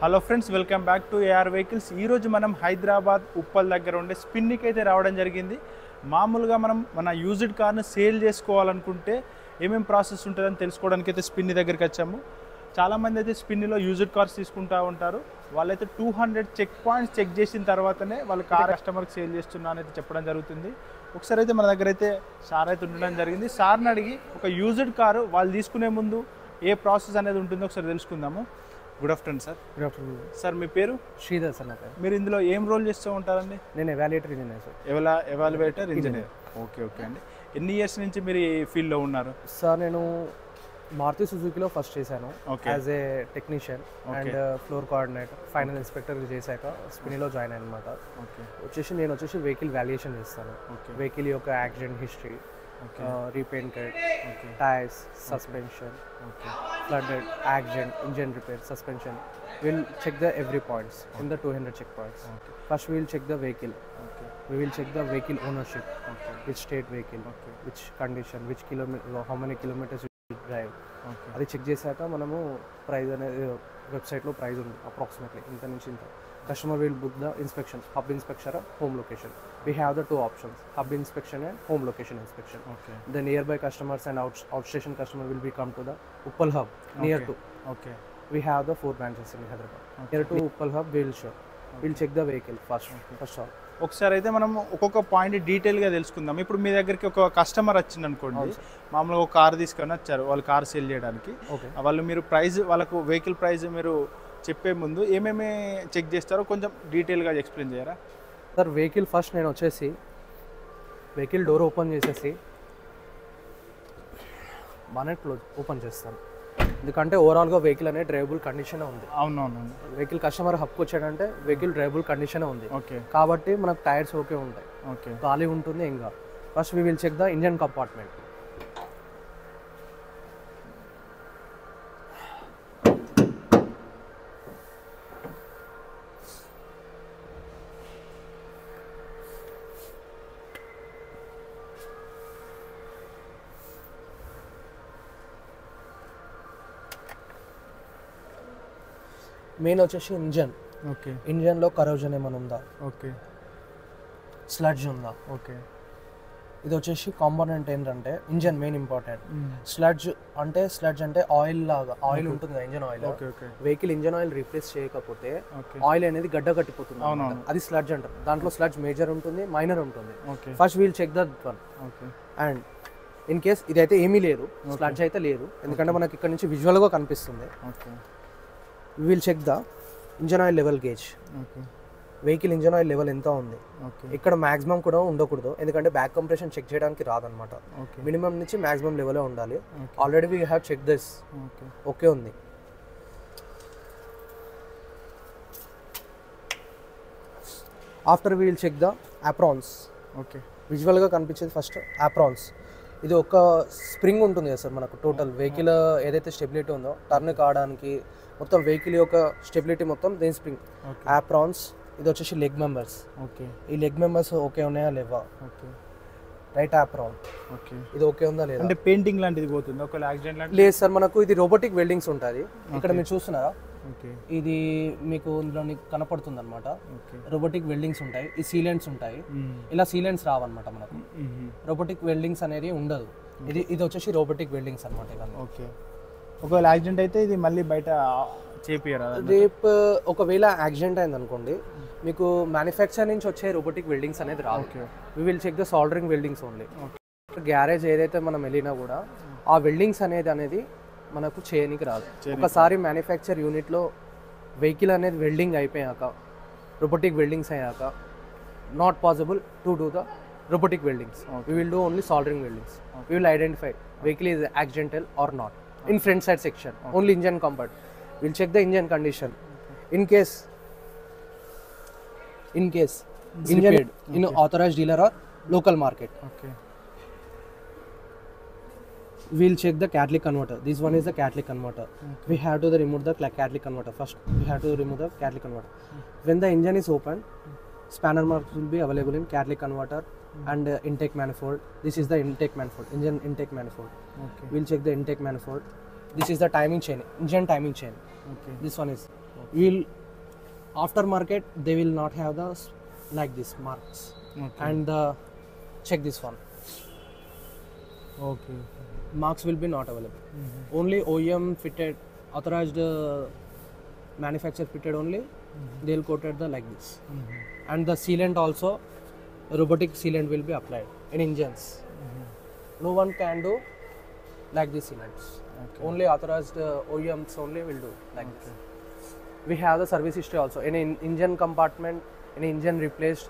Hello friends, welcome back to AR vehicles. ఈరోజు మనం హైదరాబాద్ ఉప్పల్ దగ్గర ఉండే స్పిన్నికి అయితే రావడం జరిగింది. మామూలుగా మనం మన యూజ్డ్ కార్ను సేల్ చేసుకోవాలనుకుంటే ఏమేమి ప్రాసెస్ ఉంటుందని తెలుసుకోవడానికి అయితే స్పిన్ని దగ్గరికి వచ్చాము. చాలామంది అయితే స్పిన్నిలో యూజ్డ్ కార్స్ తీసుకుంటూ ఉంటారు. వాళ్ళైతే 200 చెక్ పాయింట్స్ చెక్ చేసిన తర్వాతనే వాళ్ళ కార్ కస్టమర్కి సేల్ చేస్తున్నా అని అయితే చెప్పడం జరుగుతుంది. ఒకసారి అయితే మన దగ్గర అయితే సార్ అయితే ఉండడం జరిగింది. సార్ని అడిగి ఒక యూజ్డ్ కారు వాళ్ళు తీసుకునే ముందు ఏ ప్రాసెస్ అనేది ఉంటుందో ఒకసారి తెలుసుకుందాము. Good afternoon sir. Good afternoon sir. మీ పేరు? శ్రీధర్ సార్ నా పేరు. మీరు ఇందులో ఏం రోల్ చేస్తూ ఉంటారండి? నేను evaluator engineer sir. Evaluator engineer. Okay అండి. ఎన్ని ఇయర్స్ నుంచి మీరు ఈ ఫీల్డ్లో ఉన్నారు? సార్ నేను మారుతి సుజుకిలో ఫస్ట్ చేశాను as a technician and floor coordinator, final inspector చేశాక స్పిన్నిలో జాయిన్ అయ్యాను అనమాట. నేను వచ్చేసి వెహికల్ వాల్యుయేషన్ చేస్తాను. వెహికల్ యొక్క accident history, రీపెయింటెడ్, tyres, suspension, flooded, accident, engine repair, suspension. We'll check the every points in the 200 check points. First we will check the vehicle. We will check the vehicle ownership. Which state vehicle, which condition, which kilometer, how many kilometers we will drive. అది check చేశాక మనము price అనేది వెబ్సైట్లో price ఉంది approximately ఇంత నుంచి ఇంత. Customer will book the inspection, hub inspection or home location. We have the two options, hub inspection and home location inspection. The nearby customers and outstation customer will be come to the Uppal hub near to. We have the 4 branches in Hyderabad. Near to Uppal hub we will show. We'll check the vehicle first all. ఒకసారి అయితే మనం ఒక్కొక్క point డీటెయిల్గా తెలుసుకుందాం. ఇప్పుడు మీ దగ్గరికి ఒక customer వచ్చింది అనుకోండి, మామూలుగా ఒక కార్ తీసుకొని వచ్చారు, వాళ్ళు కార్ సేల్ చేయడానికి. వాళ్ళు మీరు ప్రైస్, వాళ్ళకు వెహికల్ ప్రైస్ మీరు చెప్పే ముందు ఏమేమి చెక్ చేస్తారో కొంచెం డీటెయిల్గా ఎక్స్ప్లెయిన్ చేయరా సార్? వెహికల్ ఫస్ట్ నేను వచ్చేసి వెహికల్ డోర్ ఓపెన్ చేసేసి బానెట్ క్లోజ్ ఓపెన్ చేస్తాను. ఎందుకంటే ఓవరాల్గా వెహికల్ అనేది డ్రైవబుల్ కండిషన్ ఉంది. అవునవును. వెహికల్ కస్టమర్ హబ్కి వచ్చాడంటే వెహికల్ డ్రైవబుల్ కండిషన్ ఉంది కాబట్టి మనకు టైర్స్ ఓకే ఉంటాయి, ఖాళీ ఉంటుంది. ఇంకా first we will check the engine compartment. Main వచ్చేసి ఇంజన్. ఇంజన్లో కరోజన్ ఏమైనా ఉందా, స్లడ్జ్ ఉందా. ఇది వచ్చేసి కాంపోనెంట్ ఏంటంటే ఇంజన్ మెయిన్ ఇంపార్టెంట్. స్లడ్జ్ అంటే ఆయిల్ లాగా, ఆయిల్ ఉంటుంది కదా engine oil. Vehicle engine oil replace చేయకపోతే ఆయిల్ అనేది గడ్డ కట్టిపోతుంది, అది స్లడ్జ్ అంటారు. దాంట్లో స్లడ్జ్ మేజర్ ఉంటుంది, మైనర్ ఉంటుంది. First we'll check that one. And in case ఇదైతే ఏమీ లేదు, స్లడ్జ్ అయితే లేదు, ఎందుకంటే మనకి ఇక్కడ నుంచి విజువల్గా కనిపిస్తుంది. We will check the engine oil level gauge. Vehicle engine oil level ఎంత ఉంది. ఇక్కడ మ్యాక్సిమం కూడా ఉండకూడదు, ఎందుకంటే బ్యాక్ కంప్రెషన్ చెక్ చేయడానికి రాదనమాట. మినిమం నుంచి మ్యాక్సిమం లెవెలే ఉండాలి. Already we have check this. Okay ఉంది. After we will check the aprons. విజువల్గా కనిపించేది ఫస్ట్ ఆప్రాన్స్. ఇది ఒక స్ప్రింగ్ ఉంటుంది కదా సార్ మనకు. టోటల్ వెహికల్ ఏదైతే స్టెబిలిటీ ఉందో టర్న్ కావడానికి మొత్తం వెహికల్ యొక్క స్టెబిలిటీ మొత్తం దేని స్ప్రింగ్. ఆప్రాన్స్. ఇది వచ్చేసి లెగ్ మెంబర్స్. ఈ లెగ్ మెంబర్స్ ఓకే ఉన్నాయా లేవా. Right apron. ఇది ఓకే ఉందా లేదా. అంటే పెయింటింగ్ లాంటిది పోతుంది ఒక యాక్సిడెంట్ లాంటి? లేదు సార్, మనకు ఇది రోబోటిక్ వెల్డింగ్స్ ఉంటుంది. ఇక్కడ మీరు చూస్తున్నారా, ఇది మీకు ఇందులో కనపడుతుంది అనమాట. రోబోటిక్ వెల్డింగ్స్ ఉంటాయి, ఈ సీలెంట్స్ ఉంటాయి. ఇలా సీలెంట్స్ రావన్నమాట మనకు. రోబోటిక్ వెల్డింగ్స్ అనేది ఉండదు. ఇది వచ్చేసి రోబోటిక్ వెల్డింగ్స్ అనమాట. ఇవన్నీ ఒకవేళ యాక్సిడెంట్ అయితే ఇది మళ్ళీ బయట చేపియరా? రేపు ఒకవేళ యాక్సిడెంట్ అయింది అనుకోండి, మీకు మ్యానుఫ్యాక్చర్ నుంచి వచ్చే రోబోటిక్ వెల్డింగ్స్ అనేది రాదు. We will check the soldering weldings only. Garage ఏదైతే మనం వెళ్ళినా కూడా ఆ వెల్డింగ్స్ అనేది మనకు చేయనికి రాదు. ఒకసారి మ్యానుఫ్యాక్చర్ యూనిట్లో వెహికల్ అనేది వెల్డింగ్ అయిపోయాక, రోబోటిక్ వెల్డింగ్స్ అయ్యాక, not possible to do the robotic weldings. We will do only soldering weldings. We will identify vehicle is accidental or not in front side section. Only engine comfort. We'll check the engine condition. In case engine in authorized dealer or local market. We'll check the catalytic converter. This one is the catalytic converter. We have to remove the catalytic converter first. We have to remove the catalytic converter. When the engine is open, spanner marks will be available in catalytic converter and intake manifold. This is the intake manifold, engine intake manifold. We'll check the intake manifold. This is the timing chain, engine timing chain. Okay. This one is will aftermarket they will not have the like this marks. Okay. And check this one. Okay. Marks will be not available. Only OEM fitted, authorized manufacturer fitted only. They'll coated the like this. And the sealant also, robotic sealant will be applied in engines. No one can do like these sealants. Okay. Only authorized OEMs only will do like this. We have the service history also. In engine compartment, in engine replaced,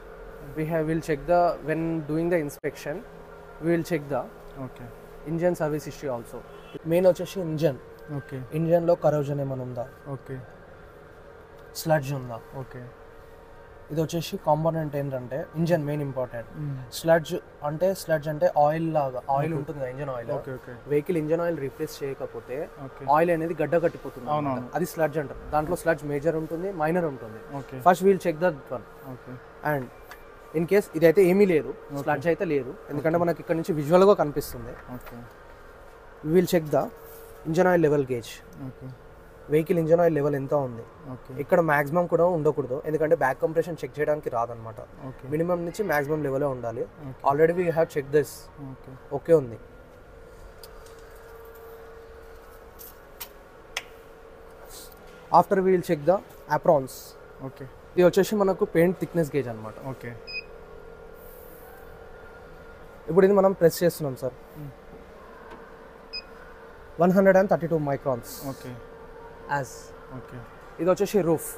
will check the, when doing the inspection, we will check the Okay. Engine service history also. Main వచ్చేసి engine, okay, ఇంజన్లో corrosion ఏమైనా ఉందా, okay, sludge ఉందా. Okay. ఇది వచ్చేసి component ఏంటంటే engine main important. Sludge అంటే oil లాగా, oil ఉంటుంది కదా engine oil. Vehicle engine oil replace చేయకపోతే ఆయిల్ అనేది గడ్డ కట్టిపోతుంది, అది స్లడ్జ్ అంటారు. దాంట్లో స్లడ్జ్ మేజర్ ఉంటుంది, మైనర్ ఉంటుంది. First we'll check that one. And in case ఇదైతే ఏమీ లేదు, స్లడ్జ్ అయితే లేదు, ఎందుకంటే మనకి ఇక్కడ నుంచి విజువల్గా కనిపిస్తుంది. We'll check the engine oil level gauge. Vehicle engine oil level ఎంత ఉంది. ఇక్కడ మాక్సిమం కూడా ఉండకూడదు, ఎందుకంటే బ్యాక్ కంప్రెషన్ చెక్ చేయడానికి రాదనమాట. మినిమం నుంచి మాక్సిమం లెవెలే ఉండాలి. Already we have check this. Okay ఉంది. After we'll check the aprons. Okay. ఇది వచ్చేసి మనకు పెయింట్ థిక్నెస్ గేజ్ అనమాట. ఓకే. ఇప్పుడు ఇది మనం ప్రెస్ చేస్తున్నాం sir, 132 microns. Okay. As okay. ఇది వచ్చేసి roof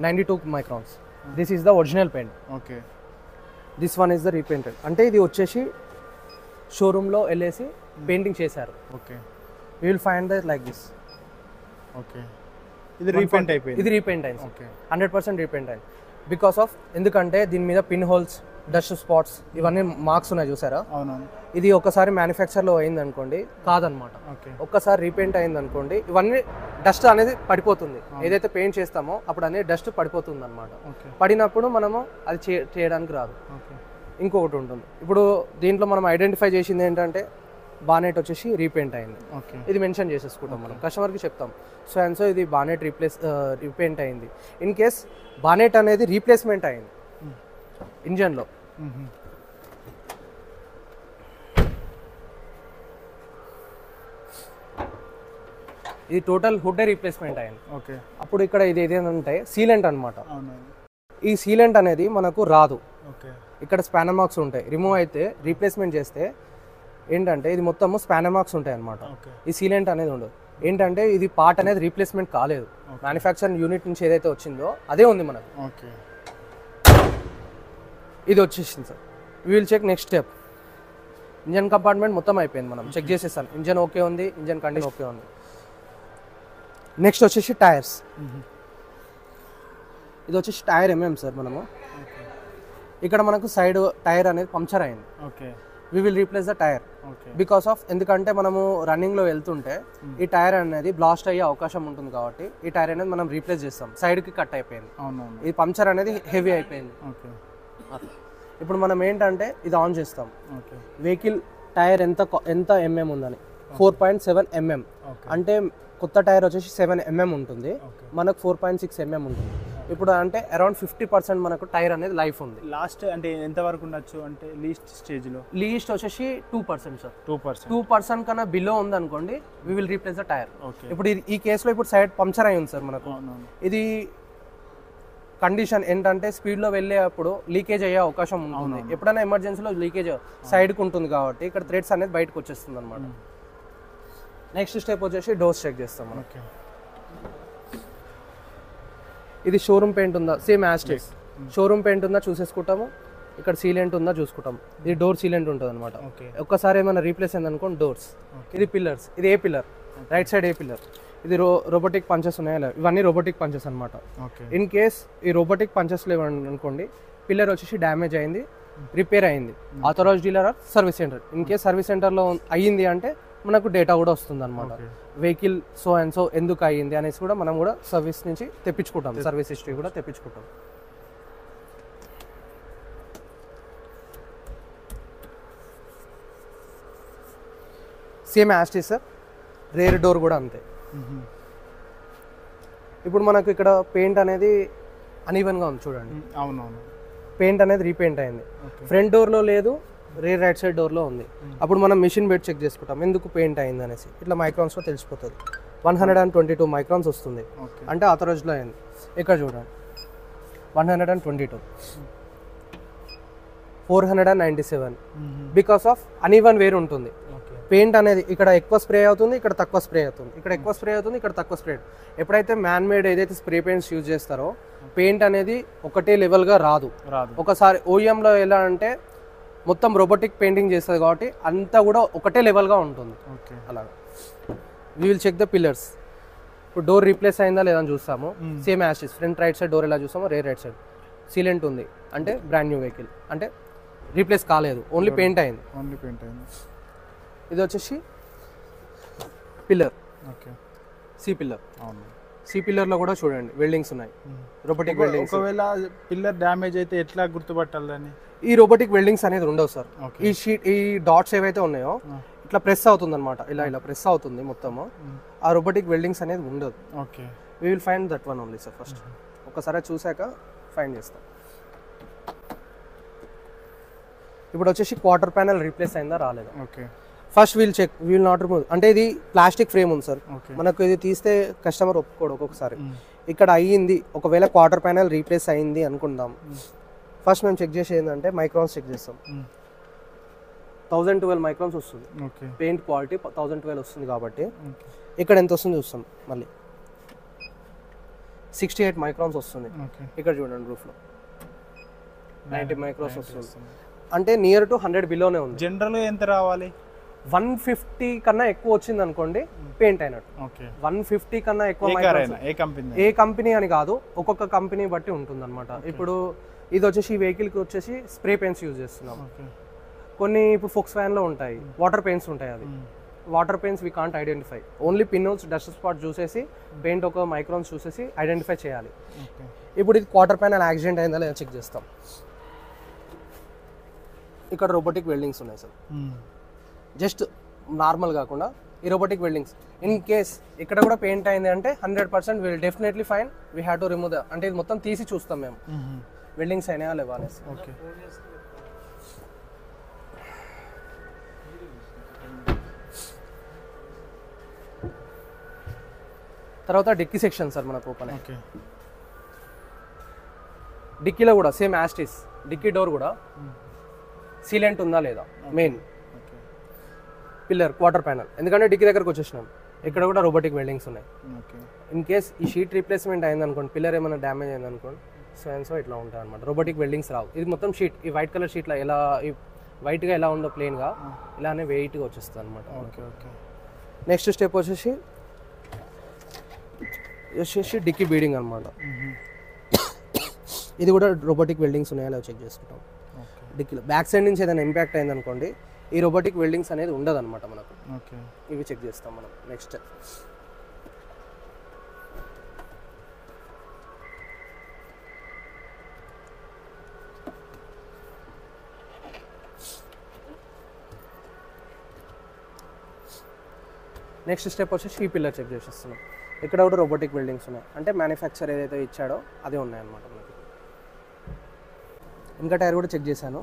92 microns. This is the original paint. Okay. This one is the repainted. అంటే ఇది వచ్చేసి షోరూంలో వెళ్ళేసి పెయింటింగ్ చేశారు. Okay. You will find that like this. Okay. ఇది రీపెయింట్ అయిపోయింది. ఇది రీపెయింట్ అయింది. ఓకే. 100% రీపెయింట్ అయింది. బికాస్ ఆఫ్, ఎందుకంటే దీని మీద పిన్ హోల్స్, డస్ట్ స్పాట్స్, ఇవన్నీ మార్క్స్ ఉన్నాయి చూసారా. అవునవును. ఇది ఒకసారి మ్యానుఫ్యాక్చర్లో అయింది అనుకోండి, కాదనమాట. ఒక్కసారి రీపెయింట్ అయింది అనుకోండి, ఇవన్నీ డస్ట్ అనేది పడిపోతుంది. ఏదైతే పెయింట్ చేస్తామో అప్పుడు అనేది డస్ట్ పడిపోతుంది అనమాట. పడినప్పుడు మనము అది చేయడానికి రాదు. ఇంకొకటి ఉంటుంది. ఇప్పుడు దీంట్లో మనం ఐడెంటిఫై చేసింది ఏంటంటే బానెట్ వచ్చేసి రీపెయింట్ అయింది. ఇది మెన్షన్ చేసేసుకుంటాం మనం, కస్టమర్కి చెప్తాం. సో అండ్ సో ఇది బానెట్ రీపెయింట్ అయింది. ఇన్ కేస్ బానెట్ అనేది రీప్లేస్మెంట్ అయింది ఇంజన్లో, ఇది టోటల్ హుడ్ రీప్లేస్మెంట్ అయింది. ఓకే. అప్పుడు ఇక్కడ ఇది ఏదేంటంటే సీలెంట్ అనమాట. ఈ సీలెంట్ అనేది మనకు రాదు. ఇక్కడ స్పానర్ మార్క్స్ ఉంటాయి. రిమూవ్ అయితే రీప్లేస్మెంట్ చేస్తే ఏంటంటే ఇది మొత్తము స్పానర్ మార్క్స్ ఉంటాయి అనమాట. ఈ సీలెంట్ అనేది ఉండదు. ఏంటంటే ఇది పార్ట్ అనేది రీప్లేస్మెంట్ కాలేదు, మ్యానుఫ్యాక్చరింగ్ యూనిట్ నుంచి ఏదైతే వచ్చిందో అదే ఉంది మనకు. ఇది వచ్చేసింది sir. We'll check next step. Engine compartment మొత్తం అయిపోయింది, మనం చెక్ చేసేసాను. ఇంజన్ ఓకే ఉంది, ఇంజన్ కండిషన్ ఓకే ఉంది. నెక్స్ట్ వచ్చేసి టైర్స్. ఇది వచ్చేసి టైర్ సార్. మనము ఇక్కడ మనకు సైడ్ టైర్ అనేది పంక్చర్ అయింది. We will replace the tyre because of, ఎందుకంటే మనము రన్నింగ్లో వెళ్తుంటే ఈ టైర్ అనేది బ్లాస్ట్ అయ్యే అవకాశం ఉంటుంది కాబట్టి ఈ టైర్ అనేది మనం రీప్లేస్ చేస్తాం. సైడ్కి కట్ అయిపోయింది, ఈ పంక్చర్ అనేది హెవీ అయిపోయింది. ఇప్పుడు మనం ఏంటంటే ఇది ఆన్ చేస్తాం. వెహికల్ టైర్ ఎంత ఎంఎం ఉందని, 4.7 mm. అంటే కొత్త టైర్ వచ్చేసి 7 mm ఉంటుంది, మనకు 4.6 mm ఉంటుంది. ఇప్పుడు అంటే అరౌండ్ 50% మనకు టైర్ అనేది లైఫ్ ఉంది. లాస్ట్ అంటే ఎంత వరకు ఉండొచ్చు అంటే లీస్ట్ స్టేజ్లో? లీస్ట్ వచ్చేసి 2% సార్. 2% కన్నా బిలో ఉంది అనుకోండి, we will replace the tyre. ఇప్పుడు ఈ కేసులో ఇప్పుడు సైడ్ పంక్చర్ అయి ఉంది సార్ మనకు. ఇది కండిషన్ ఏంటంటే స్పీడ్లో వెళ్ళేటప్పుడు లీకేజ్ అయ్యే అవకాశం ఉంటుంది. ఎప్పుడైనా ఎమర్జెన్సీలో లీకేజ్ సైడ్కి ఉంటుంది కాబట్టి ఇక్కడ థ్రెడ్స్ అనేది బయటకు వచ్చేస్తుంది అనమాట. నెక్స్ట్ స్టెప్ వచ్చేసి డోర్స్ చెక్ చేస్తాం మనం. ఇది షోరూమ్ పెయింట్ ఉందా, సేమ్ యాస్టేస్ షోరూమ్ పెయింట్ ఉందా చూసేసుకుంటాము. ఇక్కడ సీలెంట్ ఉందా చూసుకుంటాము. ఇది డోర్ సీలెంట్ ఉంటుంది అనమాట. ఒక్కసారి ఏమైనా రీప్లేస్ అయింది అనుకోండి డోర్స్. ఇది పిల్లర్స్, ఇది A pillar, right side A pillar. ఇది రోబోటిక్ పంచెస్ ఉన్నాయి, ఇవన్నీ రోబోటిక్ పంచెస్ అనమాట. ఇన్ కేస్ ఈ రోబోటిక్ పంచెస్ లేవండి అనుకోండి, పిల్లర్ వచ్చేసి డ్యామేజ్ అయింది, రిపేర్ అయింది, authorised dealer or service centre. In case service సెంటర్లో అయ్యింది అంటే మనకు డేటా కూడా వస్తుంది అనమాట. వెహికల్ సో అండ్ సో ఎందుకు అయ్యింది అనేసి కూడా మనం కూడా సర్వీస్ నుంచి తెప్పించుకుంటాం, సర్వీస్ హిస్టరీ కూడా తెప్పించుకుంటాం. సేమ్ యాస్టీ సార్. రేర్ డోర్ కూడా అంతే. ఇప్పుడు మనకు ఇక్కడ పెయింట్ అనేది అన్ఈవెన్గా ఉంది చూడండి. అవునవును, పెయింట్ అనేది రీపెయింట్ అయింది. ఫ్రంట్ డోర్లో లేదు, రేర్ రైట్ సైడ్ డోర్లో ఉంది. అప్పుడు మనం మిషన్ పెట్టి చెక్ చేసుకుంటాం ఎందుకు పెయింట్ అయింది అనేసి. ఇట్లా మైక్రాన్స్లో తెలిసిపోతుంది. 122 మైక్రాన్స్ వస్తుంది అంటే ఆథరైజ్డ్లో అయింది. ఇక్కడ చూడండి 122, 497 బికాస్ ఆఫ్ అన్ఈవెన్ వేర్ ఉంటుంది. పెయింట్ అనేది ఇక్కడ ఎక్కువ స్ప్రే అవుతుంది, ఇక్కడ తక్కువ స్ప్రే అవుతుంది, ఇక్కడ ఎక్కువ స్ప్రే అవుతుంది, ఇక్కడ తక్కువ స్ప్రే. ఎప్పుడైతే మ్యాన్ మేడ్ ఏదైతే స్ప్రే పెయింట్స్ యూజ్ చేస్తారో పెయింట్ అనేది ఒకటే లెవెల్గా రాదు. ఒకసారి ఓఈఎంలో ఎలా అంటే మొత్తం రోబోటిక్ పెయింటింగ్ చేస్తుంది కాబట్టి అంతా కూడా ఒకటే లెవెల్గా ఉంటుంది. అలాగా we will check the pillars. ఇప్పుడు డోర్ రీప్లేస్ అయిందా లేదా అని చూస్తాము. Same as is front right side door ఎలా చూస్తామో రేర్ రైట్ సైడ్ సీలెంట్ ఉంది అంటే బ్రాండ్ న్యూ వెహికల్ అంటే రీప్లేస్ కాలేదు, ఓన్లీ పెయింట్ అయింది. ఇది వచ్చేసి పిల్లర్, సి పిల్లర్. సి పిల్లర్లో కూడా చూడండి వెల్డింగ్స్ ఉన్నాయి, రోబోటిక్ వెల్డింగ్స్. ఒకవేళ పిల్లర్ డ్యామేజ్ అయితే ఎట్లా గుర్తుపట్టాలని? ఈ రోబోటిక్ వెల్డింగ్స్ అనేది ఉండవు సార్. ఈ షీట్ ఈ డాట్స్ ఏవైతే ఉన్నాయో ఇట్లా ప్రెస్ అవుతుంది అనమాట, ఇలా ప్రెస్ అవుతుంది మొత్తము. ఆ రోబోటిక్ వెల్డింగ్స్ అనేది ఉండదు. Okay, we will find that one only sir. First ఒకసారి చూసాక ఫైండ్ చేస్తాం. ఇప్పుడు వచ్చేసి క్వార్టర్ ప్యానెల్ రీప్లేస్ అయిందా రాలేదా. Okay, first we'll check, we'll not remove. అంటే ఇది ప్లాస్టిక్ ఫ్రేమ్ ఉంది సార్, మనకు ఇది తీస్తే కస్టమర్ ఒప్పుకోడు ఒక్కొక్కసారి. ఇక్కడ అయ్యింది, ఒకవేళ క్వార్టర్ ప్యానెల్ రీప్లేస్ అయింది అనుకుందాం. ఫస్ట్ మేము చెక్ చేసేది ఏంటంటే మైక్రాన్స్ చెక్ చేస్తాం. 1012 మైక్రాన్స్ వస్తుంది. పెయింట్ క్వాలిటీ 1012 వస్తుంది కాబట్టి ఇక్కడ ఎంత వస్తుంది చూస్తాం. మళ్ళీ 68 మైక్రాన్స్ వస్తుంది. ఇక్కడ చూడండి రూఫ్లో 90 మైక్రాన్స్ వస్తుంది. అంటే నియర్ టు 100 బిలోనే ఉంది. జనరల్గా ఎంత రావాలి? 150 కన్నా ఎక్కువ వచ్చింది అనుకోండి పెయింట్ అయినట్టు. 150 కన్నా ఎక్కువ ఏ కంపెనీ అని కాదు, ఒక్కొక్క కంపెనీ బట్టి ఉంటుంది అనమాట. ఇప్పుడు ఇది వచ్చేసి ఈ వెహికల్కి వచ్చేసి స్ప్రే పెయింట్స్ యూజ్ చేస్తున్నాం. కొన్ని ఇప్పుడు ఫోక్స్ వ్యాన్లో ఉంటాయి వాటర్ పెయింట్స్ ఉంటాయి. అది water paints we can't identify, only pinholes dust spot చూసేసి పెయింట్ ఒక మైక్రాన్స్ చూసేసి ఐడెంటిఫై చేయాలి. ఇప్పుడు ఇది క్వార్టర్ ప్యానెల్ యాక్సిడెంట్ అయిందా లేదా చెక్ చేస్తాం. ఇక్కడ రోబోటిక్ వెల్డింగ్స్ ఉన్నాయి సార్, జస్ట్ నార్మల్ కాకుండా ఈ రోబోటిక్ వెల్డింగ్స్. ఇన్ కేస్ ఇక్కడ కూడా పెయింట్ అయింది అంటే 100% will definitely fine, we have to remove the. అంటే ఇది మొత్తం తీసి చూస్తాం మేము వెల్డింగ్స్ అయినా లేవా అనేసి. ఓకే, తర్వాత డిక్కీ సెక్షన్ సార్ మనకు ఓపెన్. డిక్కీలో కూడా సేమ్ యాస్టిస్, డిక్కీ డోర్ కూడా సీలెంట్ ఉందా లేదా. మెయిన్ పిల్లర్ క్వార్టర్ ప్యానల్, ఎందుకంటే డిక్కీ దగ్గరకు వచ్చేసినాం. ఇక్కడ కూడా రోబోటిక్ వెల్డింగ్స్ ఉన్నాయి. ఇన్ కేస్ ఈ షీట్ రీప్లేస్మెంట్ అయింది అనుకోండి, పిల్లర్ ఏమైనా డ్యామేజ్ అయింది అనుకోండి, సో ఇట్లా ఉంటాయి అనమాట. రోబోటిక్ వెల్డింగ్స్ రావు. ఇది మొత్తం షీట్, ఈ వైట్ కలర్ షీట్లో ఎలా ఈ వైట్గా ఎలా ఉందో ప్లెయిన్గా ఇలానే వెయిట్గా వచ్చేస్తుంది అనమాట. నెక్స్ట్ స్టెప్ వచ్చేసి డిక్కీ బీడింగ్ అనమాట. ఇది కూడా రోబోటిక్ వెల్డింగ్స్ ఉన్నాయో లేదో చెక్ చేసుకుంటాం. డిక్కీలో బ్యాక్ సైడ్ నుంచి ఏదైనా ఇంపాక్ట్ అయింది అనుకోండి, ఈ రోబోటిక్ వెల్డింగ్స్ అనేది ఉండదు అనమాట మనకు. ఇవి చెక్ చేస్తాం మనం. నెక్స్ట్ స్టెప్ వచ్చేసి ఈ పిల్లర్ చెక్ చేసేస్తున్నాం. ఇక్కడ కూడా రోబోటిక్ వెల్డింగ్స్ ఉన్నాయి, అంటే మ్యానుఫ్యాక్చర్ ఏదైతే ఇచ్చాడో అదే ఉన్నాయన్నమాట మనకి. ఇంకా టైర్ కూడా చెక్ చేశాను,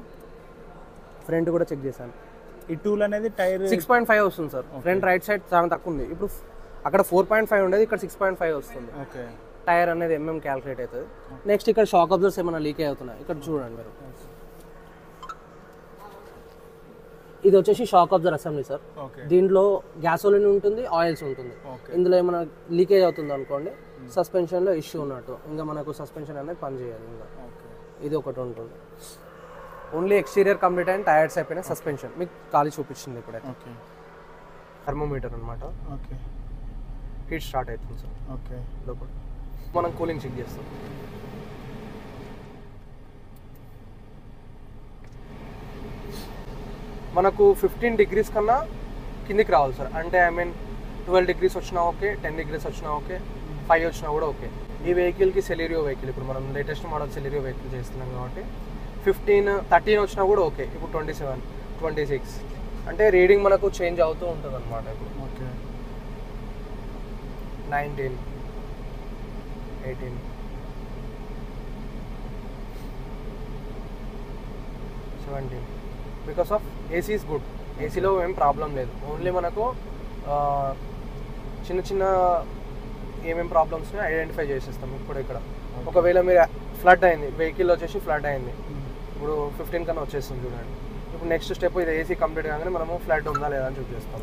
ఫ్రంట్ కూడా చెక్ చేశాను. ఈ టూల్ అనేది టైర్ 6.5 వస్తుంది సార్. ఫ్రంట్ రైట్ సైడ్ చాలా తక్కువ ఉంది. ఇప్పుడు అక్కడ 4.5 ఉండేది, ఇక్కడ 6.5 వస్తుంది. ఓకే, టైర్ అనేది క్యాలిక్యులేట్ అవుతుంది. నెక్స్ట్ ఇక్కడ షాక్ అబ్జర్వర్స్ ఏమైనా లీక్ అవుతున్నాయి, ఇక్కడ చూడండి మీరు. ఇది వచ్చేసి షాక్ అబ్జర్వర్ అసెంబ్లీ సార్. దీంట్లో గ్యాసోలిన్ ఉంటుంది, ఆయిల్స్ ఉంటుంది. ఇందులో ఏమైనా లీకేజ్ అవుతుంది అనుకోండి, సస్పెన్షన్లో ఇష్యూ ఉన్నట్టు, ఇంకా మనకు సస్పెన్షన్ అనేది పనిచేయాలి. ఇంకా ఇది ఒకటి ఉంటుంది. Only exterior complete and tyres అయిపోయిన సస్పెన్షన్ మీకు ఖాళీ చూపించింది ఇప్పుడైతే. థర్మోమీటర్ అనమాట. ఓకే, హీట్ స్టార్ట్ అవుతుంది సార్. ఓకే, లోపల మనం కూలింగ్ చెక్ చేస్తాం. మనకు 15 degrees కన్నా కిందికి రావాలి సార్. అంటే 12 degrees వచ్చినా ఓకే, 10 degrees వచ్చినా ఓకే, 5 వచ్చినా కూడా ఓకే. ఈ వెహికల్కి సెలీరియో వెహికల్, ఇప్పుడు మనం లేటెస్ట్ మోడల్ సెలీరియో వెహికల్ చేస్తున్నాం కాబట్టి 15, 13 వచ్చినా కూడా ఓకే. ఇప్పుడు 27, 26 అంటే రీడింగ్ మనకు చేంజ్ అవుతూ ఉంటుంది అనమాట. ఇప్పుడు okay, 19, 18, 17. Because of AC is good. ఏసీలో ఏం ప్రాబ్లం లేదు. ఓన్లీ మనకు చిన్న చిన్న ఏమేమి ప్రాబ్లమ్స్ని ఐడెంటిఫై చేసేస్తాం ఇప్పుడు ఇక్కడ. ఒకవేళ మీరు ఫ్లడ్ అయింది, వెహికల్ వచ్చేసి ఫ్లడ్ అయింది, ఇప్పుడు 15 కన్నా వచ్చేస్తుంది చూడండి. ఇప్పుడు నెక్స్ట్ స్టెప్ ఇది ఏసీ కంప్లీట్ కాగానే మనము ఫ్లడ్ ఉందా లేదా అని చెక్ చేస్తాం.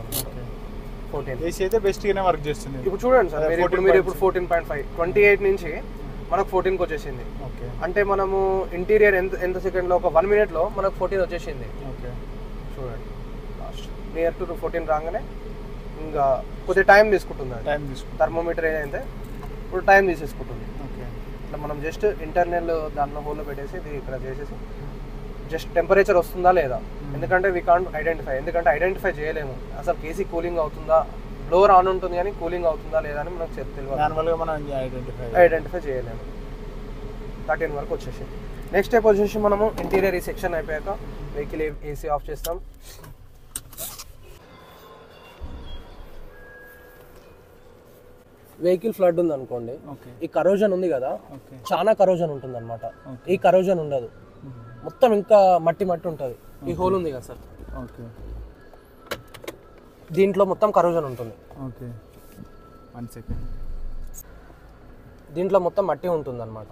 14 ఏసీ అయితే బెస్ట్గానే వర్క్ చేస్తుంది. ఇప్పుడు చూడండి సార్, మీరు ఇప్పుడు 14.5, 28 నుంచి మనకు 14కి వచ్చేసింది. అంటే మనము ఇంటీరియర్ ఎంత సెకండ్లో, ఒక 1 మినిట్లో మనకు 14 వచ్చేసింది. చూడండి లాస్ట్ నియర్ టు 14 రాగానే ఇంకా కొద్దిగా టైం తీసుకుంటుంది. థర్మోమీటర్ ఏదైతే ఇప్పుడు టైం తీసేసుకుంటుంది. ఇట్లా మనం జస్ట్ ఇంటర్నల్ దాంట్లో హోల్లో పెట్టేసి ఇది ఇక్కడ చేసేసి జస్ట్ టెంపరేచర్ వస్తుందా లేదా, ఎందుకంటే వీ కాంట్ ఐడెంటిఫై, ఎందుకంటే ఐడెంటిఫై చేయలేము అసలు కేసీ కూలింగ్ అవుతుందా, బ్లోవర్ ఆన్ ఉంటుంది కానీ కూలింగ్ అవుతుందా లేదా అని మనకు తెలియదు, ఐడెంటిఫై చేయలేము. 13 వరకు వచ్చేసి నెక్స్ట్ స్టెప్ వచ్చేసి మనము ఇంటీరియర్ ఈ సెక్షన్ అయిపోయాక వెహికల్ ఏసీ ఆఫ్ చేస్తాం. వెహికల్ ఫ్లడ్ ఉంది అనుకోండి, ఈ కరోజన్ ఉంది కదా, చాలా కరోజన్ ఉంటుంది అనమాట. ఈ కరోజన్ ఉండదు, మొత్తం ఇంకా మట్టి మట్టి ఉంటుంది. ఈ హోల్ ఉంది కదా సార్, దీంట్లో మొత్తం కరోజన్ ఉంటుంది. దీంట్లో మొత్తం మట్టి ఉంటుంది అనమాట.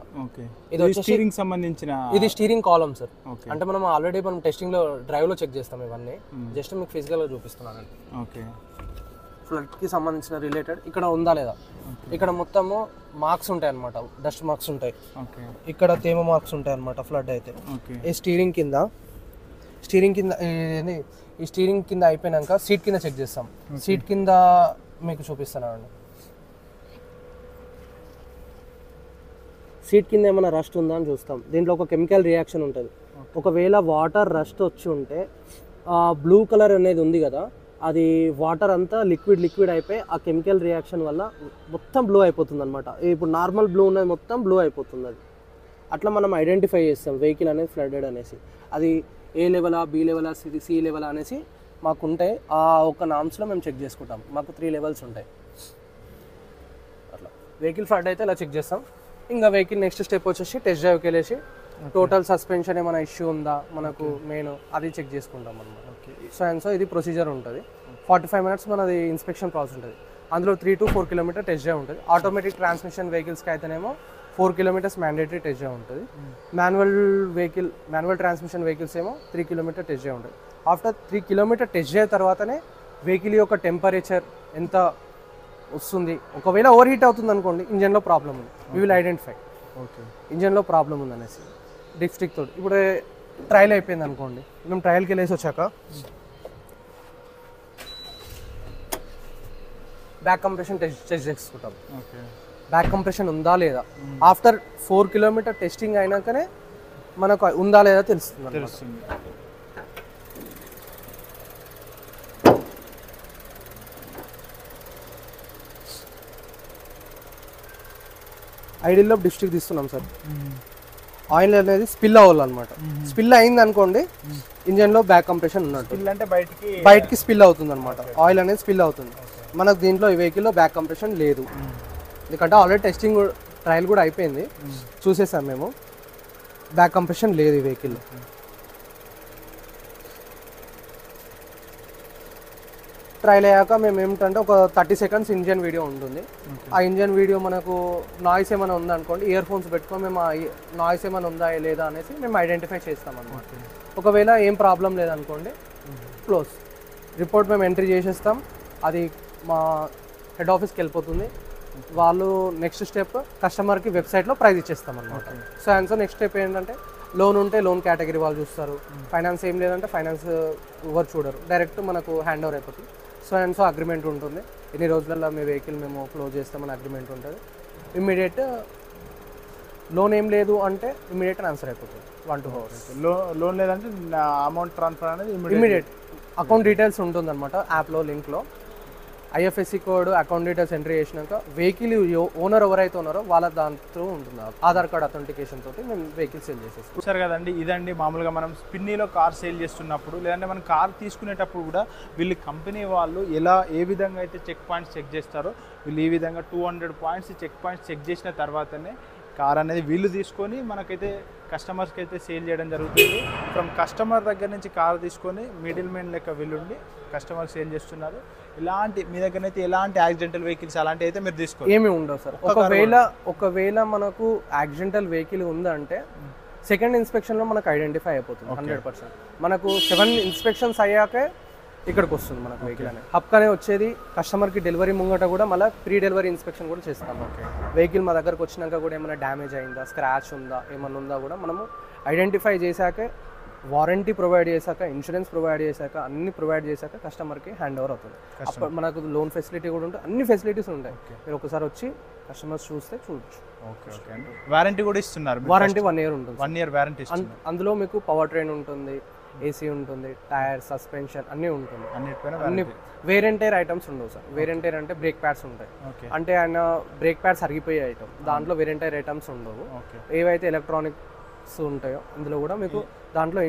ఇది స్టీరింగ్ సంబంధించిన, ఇది స్టీరింగ్ కాలమ్ సార్. అంటే మనం ఆల్రెడీ మనం టెస్టింగ్ లో డ్రైవ్ లో చెక్ చేస్తాం ఇవన్నీ. జస్ట్ మీకు ఫిజికల్ గా చూపిస్తున్నాను. ఫ్లడ్ కి సంబంధించిన రిలేటెడ్ ఇక్కడ ఉందా లేదా, ఇక్కడ మొత్తము మార్క్స్ ఉంటాయి అనమాట, డస్ట్ మార్క్స్ ఉంటాయి. ఇక్కడ తేమ మార్క్స్ ఉంటాయి అనమాట ఫ్లడ్ అయితే. ఈ స్టీరింగ్ కింద ఈ స్టీరింగ్ కింద అయిపోయినాక సీట్ కింద చెక్ చేస్తాం. సీట్ కింద మీకు చూపిస్తానండి. సీట్ కింద ఏమైనా రస్ట్ ఉందా అని చూస్తాం. దీంట్లో ఒక కెమికల్ రియాక్షన్ ఉంటుంది. ఒకవేళ వాటర్ రస్ట్ వచ్చి ఉంటే బ్లూ కలర్ అనేది ఉంది కదా, అది వాటర్ అంతా లిక్విడ్ అయిపోయి ఆ కెమికల్ రియాక్షన్ వల్ల మొత్తం బ్లూ అయిపోతుంది అనమాట. ఇప్పుడు నార్మల్ బ్లూ ఉన్నది మొత్తం బ్లూ అయిపోతుంది. అది అట్లా మనం ఐడెంటిఫై చేస్తాం వెహికల్ అనేది ఫ్లడెడ్ అనేసి. అది ఏ లెవెలా, బి లెవెలా, సి లెవెలా అనేసి మాకు ఉంటాయి. ఆ ఒక నామ్స్లో మేము చెక్ చేసుకుంటాం. మాకు 3 లెవెల్స్ ఉంటాయి. అట్లా వెహికల్ ఫ్లడ్ అయితే ఇలా చెక్ చేస్తాం. ఇంకా వెహికల్ నెక్స్ట్ స్టెప్ వచ్చేసి టెస్ట్ డ్రైవ్కి వెళ్ళేసి టోటల్ సస్పెన్షన్ ఏమైనా ఇష్యూ ఉందా మనకు మెయిన్ అది చెక్ చేసుకుంటాం అనమాట. సో ఇది ప్రొసీజర్ ఉంటుంది. 45 మినిట్స్ మనది ఇన్స్పెక్షన్ ప్రాసెస్ ఉంటుంది. అందులో 3 to 4 కిలోమీటర్ టెస్ట్ డ్రైవ్ ఉంటుంది. ఆటోమేటిక్ ట్రాన్స్మిషన్ వెహికల్స్కి అయితేనేమో 4 కిలోమీటర్స్ మ్యాండేటరీ టెస్ట్ డ్రైవ్ ఉంటుంది. మాన్యువల్ ట్రాన్స్మిషన్ వెహికల్స్ ఏమో 3 కిలోమీటర్ టెస్ట్ డ్రైవ్ ఉంటుంది. ఆఫ్టర్ 3 కిలోమీటర్ టెస్ట్ డ్రైవ్ తర్వాతనే వెహికల్ యొక్క టెంపరేచర్ ఎంత వస్తుంది. ఒకవేళ ఓవర్ హీట్ అవుతుంది అనుకోండి, ఇంజన్లో ప్రాబ్లం ఉంది, వీ విల్ ఐడెంటిఫై ఇంజన్లో ప్రాబ్లం ఉంది అనేసి డిస్ట్రిక్ట్ తోటి. ఇప్పుడు ట్రయల్ అయిపోయింది అనుకోండి, మేము ట్రయల్కి వెళ్ళేసి వచ్చాక బ్యాక్ కంప్రెషన్ టెస్ట్ చేసుకుంటాం. బ్యాక్ కంప్రెషన్ ఉందా లేదా ఆఫ్టర్ 4 కిలోమీటర్ టెస్టింగ్ అయినాకనే మనకు ఉందా లేదా తెలుస్తుంది. ఐడియల్లో డిస్ట్రిక్ట్ తీస్తున్నాం సార్. ఆయిల్ అనేది స్పిల్ అవ్వాలన్నమాట. స్పిల్ అయింది అనుకోండి, ఇంజన్లో బ్యాక్ కంప్రెషన్ ఉన్నట్టు, బయటికి స్పిల్ అవుతుంది అనమాట. ఆయిల్ అనేది స్పిల్ అవుతుంది. మనకు దీంట్లో ఈ వెహికల్లో బ్యాక్ కంప్రెషన్ లేదు, ఎందుకంటే ఆల్రెడీ టెస్టింగ్ ట్రయల్ కూడా అయిపోయింది, చూసేసాం మేము. బ్యాక్ కంప్రెషన్ లేదు ఈ వెహికల్లో. ట్రయల్ అయ్యాక మేము ఏమిటంటే ఒక 30 సెకండ్స్ ఇంజన్ వీడియో ఉంటుంది. ఆ ఇంజన్ వీడియో మనకు నాయిస్ ఏమైనా ఉందనుకోండి, ఇయర్ ఫోన్స్ పెట్టుకొని మేము ఆ నాయిస్ ఏమైనా ఉందా లేదా అనేసి మేము ఐడెంటిఫై చేస్తాం అనమాట. ఒకవేళ ఏం ప్రాబ్లం లేదనుకోండి, క్లోజ్ రిపోర్ట్ మేము ఎంట్రీ చేసేస్తాం. అది మా హెడ్ ఆఫీస్కి వెళ్ళిపోతుంది. వాళ్ళు నెక్స్ట్ స్టెప్ కస్టమర్కి వెబ్సైట్లో ప్రైస్ ఇచ్చేస్తాం అనమాట. సో నెక్స్ట్ స్టెప్ ఏంటంటే లోన్ ఉంటే లోన్ కేటగిరీ వాళ్ళు చూస్తారు, ఫైనాన్స్ ఏం లేదంటే ఫైనాన్స్ ఎవరు చూడరు, డైరెక్ట్ మనకు హ్యాండ్ ఓవర్ అయిపోతుంది. సో అగ్రిమెంట్ ఉంటుంది, ఎన్ని రోజులలో మీ వెహికల్ మేము క్లోజ్ చేస్తామని అగ్రిమెంట్ ఉంటుంది. ఇమ్మీడియట్ లోన్ ఏం లేదు అంటే ఇమ్మీడియట్ ట్రాన్స్ఫర్ అయిపోతుంది 1-2 hours. లోన్ లేదంటే అమౌంట్ ట్రాన్స్ఫర్ అనేది ఇమ్మీడియట్ అకౌంట్ డీటెయిల్స్ ఉంటుంది అనమాట యాప్లో, లింక్లో. IFSC code, account details entry చేసినాక వెహికల్ ఓనర్ ఎవరైతే ఉన్నారో వాళ్ళ దాంట్లో ఉంటుంది ఆధార్ కార్డ్ అథెంటికేషన్ తోటి మేము వెహికల్ సేల్ చేసేస్తాం. చూసారు కదండి, ఇదండి మామూలుగా మనం స్పిన్నీలో కార్ సేల్ చేస్తున్నప్పుడు లేదంటే మనం కార్ తీసుకునేటప్పుడు కూడా వీళ్ళు కంపెనీ వాళ్ళు ఏ విధంగా అయితే చెక్ పాయింట్స్ చెక్ చేస్తారో వీళ్ళు ఈ విధంగా 200 పాయింట్స్ చెక్ పాయింట్స్ చెక్ చేసిన తర్వాతనే కార్ అనేది వీళ్ళు తీసుకొని మనకైతే కస్టమర్స్కి అయితే సేల్ చేయడం జరుగుతుంది. ఫ్రమ్ కస్టమర్ దగ్గర నుంచి కార్ తీసుకొని మిడిల్ మ్యాన్ లెక్క వీళ్ళుండి కస్టమర్ సేల్ చేస్తున్నారు. ఇలాంటి మీ దగ్గర అయితే ఎలాంటి యాక్సిడెంటల్ వెహికల్స్ అలాంటివి అయితే మీరు తీసుకోవాలి ఏమి ఉండవు సార్. ఒకవేళ మనకు యాక్సిడెంటల్ వెహికల్ ఉందంటే సెకండ్ ఇన్స్పెక్షన్లో మనకు ఐడెంటిఫై అయిపోతుంది 100%. మనకు 7 ఇన్స్పెక్షన్స్ అయ్యాకే ఇక్కడికి వస్తుంది మనకు వెహికల్ అనేది. హబ్కనే వచ్చేది కస్టమర్కి డెలివరీ ముంగట కూడా మళ్ళీ ప్రీ డెలివరీ ఇన్స్పెక్షన్ కూడా చేస్తాం. వెహికల్ మా దగ్గరకు వచ్చినాక కూడా ఏమైనా డ్యామేజ్ అయిందా, స్క్రాచ్ ఉందా, ఏమన్నా ఉందా కూడా మనము ఐడెంటిఫై చేశాకే, వారంటీ ప్రొవైడ్ చేశాక, ఇన్సూరెన్స్ ప్రొవైడ్ చేశాక, అన్ని ప్రొవైడ్ చేశాక కస్టమర్కి హ్యాండ్ ఓవర్ అవుతుంది. అప్పుడు మనకు లోన్ ఫెసిలిటీ కూడా ఉంటుంది, అన్ని ఫెసిలిటీస్ ఉంటాయి. మీరు ఒకసారి వచ్చి కస్టమర్స్ చూస్తే చూడొచ్చు. వారంటీ కూడా ఇస్తున్నారు. వారంటీ 1 year ఉంటుంది. 1 year వారంటీ. అందులో మీకు పవర్ ట్రైన్ ఉంటుంది, ఏసీ ఉంటుంది, టైర్, సస్పెన్షన్ అన్నీ ఉంటుంది. అన్ని వేర్ అండ్ టైర్ ఐటమ్స్ ఉండవు సార్. వేర్ అండ్ టైర్ అంటే బ్రేక్ ప్యాడ్స్ ఉంటాయి. అంటే ఆయన బ్రేక్ ప్యాడ్స్ అరిగిపోయే ఐటమ్, దాంట్లో వేర్ అండ్ టైర్ ఐటమ్స్ ఉండవు. ఏవైతే ఎలక్ట్రానిక్స్ ఉంటాయో అందులో కూడా మీకు దాంట్లో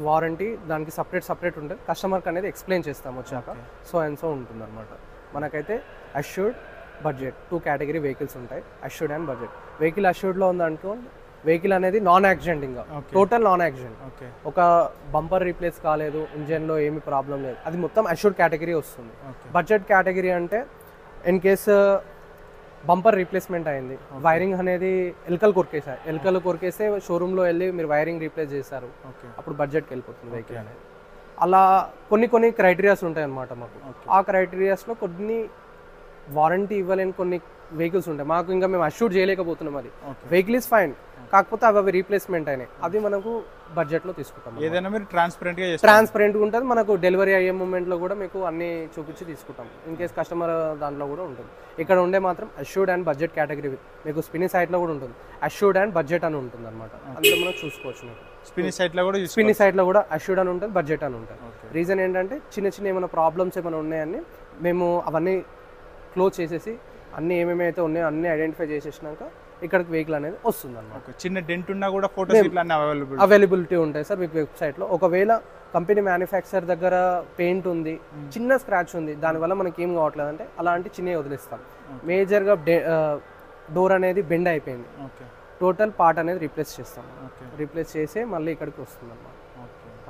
వారంటీ దానికి సపరేట్ ఉంటుంది. కస్టమర్కి అనేది ఎక్స్ప్లెయిన్ చేస్తాం వచ్చాక. సో అండ్ సో ఉంటుంది అనమాట. మనకైతే అష్యూర్డ్, బడ్జెట్ 2 కేటగిరీ వెహికల్స్ ఉంటాయి, అష్యూర్డ్ అండ్ బడ్జెట్. వెహికల్ అష్యూర్డ్లో ఉందనుకో వెహికల్ అనేది నాన్ యాక్సిడెంట్, ఇంకా టోటల్ నాన్ యాక్సిడెంట్. ఒక బంపర్ రీప్లేస్ కాలేదు, ఇంజన్లో ఏమి ప్రాబ్లం లేదు, అది మొత్తం అష్యూర్డ్ కేటగిరీ వస్తుంది. బడ్జెట్ కేటగిరీ అంటే ఇన్ కేసు బంపర్ రీప్లేస్మెంట్ అయింది, వైరింగ్ అనేది ఎలకలు కొరికేస్తే షోరూంలో వెళ్ళి మీరు వైరింగ్ రీప్లేస్ చేశారు, అప్పుడు బడ్జెట్కి వెళ్ళిపోతుంది వెహికల్ అనేది. అలా కొన్ని క్రైటీరియాస్ ఉంటాయి అన్నమాట మాకు. ఆ క్రైటీరియాస్లో కొన్ని వారంటీ ఇవ్వలేని కొన్ని వెహికల్స్ ఉంటాయి మాకు. ఇంకా మేము అష్యూర్ చేయలేకపోతున్నాం. అది వెహికల్ ఇస్ ఫైన్, కాకపోతే అవి రీప్లేస్మెంట్ అయినాయి, అది మనకు బడ్జెట్లో తీసుకుంటాం. ఏదైనా మీరు ట్రాన్స్పరెంట్గా ఉంటుంది. మనకు డెలివరీ అయ్యే మూమెంట్లో కూడా మీకు అన్ని చూపించి తీసుకుంటాం. ఇన్ కేస్ కస్టమర్ దాంట్లో కూడా ఉంటుంది. ఇక్కడ ఉండే మాత్రం అష్యూర్డ్ అండ్ బడ్జెట్ కేటగిరీ. మీకు స్పిన్ని సైట్లో కూడా ఉంటుంది, అష్యూర్డ్ అండ్ బడ్జెట్ అని ఉంటుంది అనమాట. అందులో మనం చూసుకోవచ్చు. మీకు స్పిన్ని సైట్లో కూడా అష్యూర్డ్ అని ఉంటుంది, బడ్జెట్ అని ఉంటుంది. రీజన్ ఏంటంటే చిన్న ఏమైనా ప్రాబ్లమ్స్ ఏమైనా ఉన్నాయని మేము అవన్నీ క్లోజ్ చేసేసి అన్ని ఏమేమైతే ఉన్నాయో అన్ని ఐడెంటిఫై చేసేసినాక ఇక్కడికి వెహికల్ అనేది వస్తుంది అన్నమాట. చిన్న డెంట్ ఉన్నా కూడా ఫోటోస్ అవైలబిలిటీ ఉంటాయి సార్ మీకు వెబ్సైట్లో. ఒకవేళ కంపెనీ మ్యానుఫ్యాక్చర్ దగ్గర పెయింట్ ఉంది, చిన్న స్క్రాచ్ ఉంది, దానివల్ల మనకి ఏం కావట్లేదు అంటే అలాంటి చిన్నవి వదిలేస్తాం. మేజర్గా డోర్ అనేది బెండ్ అయిపోయింది, టోటల్ పార్ట్ అనేది రీప్లేస్ చేస్తాం. రీప్లేస్ చేసి మళ్ళీ ఇక్కడికి వస్తుంది అన్నమాట,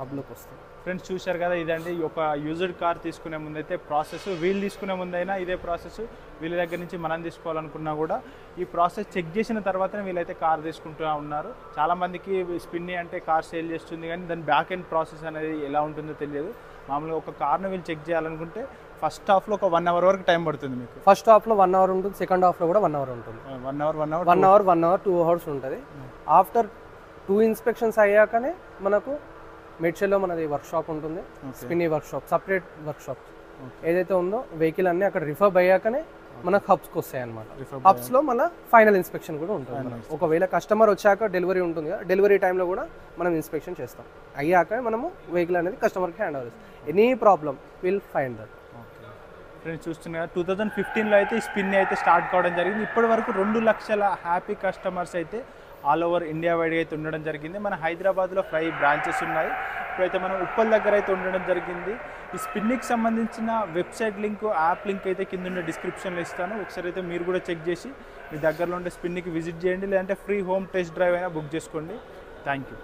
హబ్లోకి వస్తుంది. ఫ్రెండ్స్ చూశారు కదా, ఇదండి ఒక యూజ్డ్ కార్ తీసుకునే ముందైతే ప్రాసెస్. వీళ్ళు తీసుకునే ముందైనా ఇదే ప్రాసెస్. వీళ్ళ దగ్గర నుంచి మనం తీసుకోవాలనుకున్నా కూడా ఈ ప్రాసెస్ చెక్ చేసిన తర్వాతనే వీళ్ళైతే కార్ తీసుకుంటూ ఉన్నారు. చాలామందికి స్పిన్ని అంటే కార్ సేల్ చేస్తుంది కానీ దాని బ్యాక్ ఎండ్ ప్రాసెస్ అనేది ఎలా ఉంటుందో తెలియదు. మామూలుగా ఒక కార్ను వీళ్ళు చెక్ చేయాలనుకుంటే ఫస్ట్ హాఫ్లో ఒక 1 hour వరకు టైం పడుతుంది మీకు. ఫస్ట్ హాఫ్లో 1 hour ఉంటుంది, సెకండ్ హాఫ్లో కూడా 1 hour ఉంటుంది. 1 hour 2 hours ఉంటుంది. ఆఫ్టర్ 2 ఇన్స్పెక్షన్స్ అయ్యాకనే మనకు మెడ్షెల్లో మనది వర్క్షాప్ ఉంటుంది, స్పిన్ని వర్క్షాప్, సపరేట్ వర్క్షాప్ ఏదైతే ఉందో వెహికల్ అన్నీ అక్కడ రిఫర్బ్ అయ్యాకనే మనకు హబ్స్కి వస్తాయి అనమాట. హబ్స్లో మళ్ళీ ఫైనల్ ఇన్స్పెక్షన్ కూడా ఉంటుంది. ఒకవేళ కస్టమర్ వచ్చాక డెలివరీ ఉంటుంది కదా, డెలివరీ టైంలో కూడా మనం ఇన్స్పెక్షన్ చేస్తాం. అయ్యాక మనము వెహికల్ అనేది కస్టమర్కి హ్యాండ్ ఓవర్ చేస్తాం. Any problem will find that. Friends చూస్తున్నారు 2015లో అయితే ఈ స్పిన్ని అయితే స్టార్ట్ కావడం జరిగింది. ఇప్పటి వరకు 2 లక్షల హ్యాపీ కస్టమర్స్ అయితే ఆల్ ఓవర్ ఇండియా వైడ్గా అయితే ఉండడం జరిగింది. మన హైదరాబాద్లో 5 బ్రాంచెస్ ఉన్నాయి. ఇప్పుడైతే మనం ఉప్పల్ దగ్గర అయితే ఉండడం జరిగింది. ఈ స్పిన్నికి సంబంధించిన వెబ్సైట్ లింక్, యాప్ లింక్ అయితే కింద ఉండే డిస్క్రిప్షన్లో ఇస్తాను. ఒకసారి అయితే మీరు కూడా చెక్ చేసి మీ దగ్గరలో ఉండే స్పిన్నికి విజిట్ చేయండి, లేదంటే ఫ్రీ హోమ్ టెస్ట్ డ్రైవ్ అయినా బుక్ చేసుకోండి. Thank you.